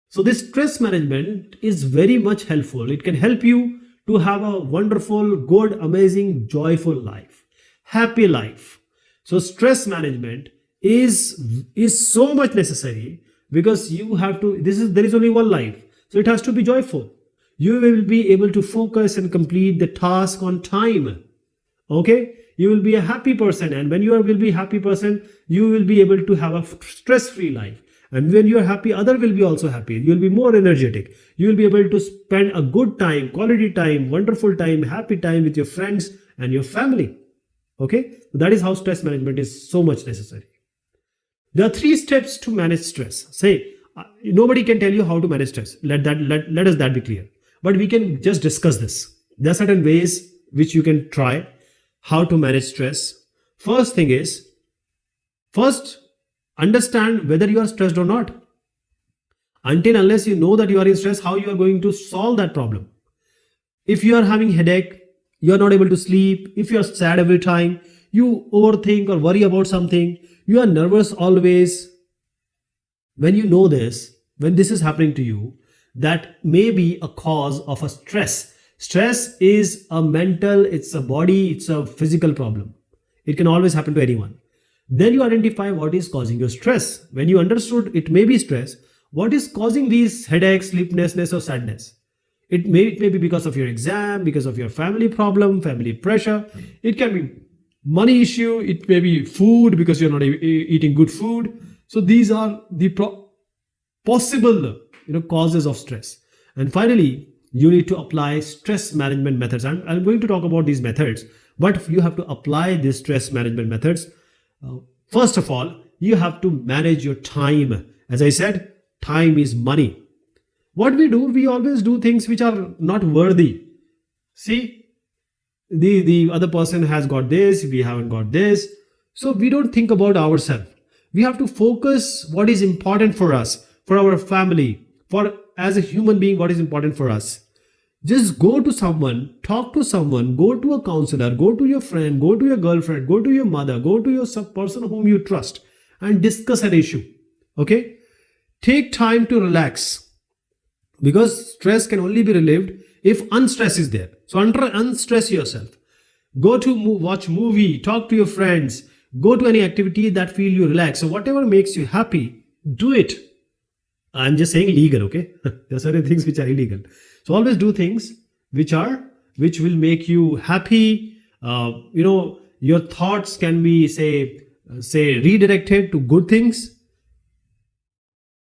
So this stress management is very much helpful. It can help you to have a wonderful, good, amazing, joyful life, happy life. So stress management is so much necessary, because you have to, there is only one life. So it has to be joyful. You will be able to focus and complete the task on time. Okay, you will be a happy person, and when will be a happy person, you will be able to have a stress free life. And when you are happy, other will be also happy. You will be more energetic. You will be able to spend a good time, quality time, wonderful time, happy time with your friends and your family. Okay, that is how stress management is so much necessary. There are 3 steps to manage stress. Say, nobody can tell you how to manage stress. Let us that be clear. But we can just discuss this. There are certain ways which you can try how to manage stress. First thing is, first understand whether you are stressed or not. Until unless you know that you are in stress, how you are going to solve that problem? If you are having headache, you are not able to sleep, if you are sad every time, you overthink or worry about something, you are nervous always. When you know this, when this is happening to you, that may be a cause of a stress. Stress is a mental, it's a body, it's a physical problem. It can always happen to anyone. Then you identify what is causing your stress. When you understood it may be stress, what is causing these headaches, sleeplessness or sadness? It may be because of your exam, because of your family problem, family pressure. It can be money issue. It may be food because you're not eating good food. So these are the possible causes of stress. And finally, you need to apply stress management methods. I'm going to talk about these methods, but you have to apply these stress management methods. First of all, you have to manage your time. As I said, time is money. What we do, we always do things which are not worthy. See, the other person has got this, we haven't got this. So we don't think about ourselves. We have to focus what is important for us, for our family, for as a human being, what is important for us. Just go to someone, talk to someone, go to a counselor, go to your friend, go to your girlfriend, go to your mother, go to your person whom you trust and discuss an issue. Okay? Take time to relax, because stress can only be relieved if unstress is there. So unstress yourself. Go to watch movie, talk to your friends, go to any activity that feel you relax. So whatever makes you happy, do it. I'm just saying legal, okay? There are certain things which are illegal. So always do things which will make you happy. Your thoughts can be say redirected to good things.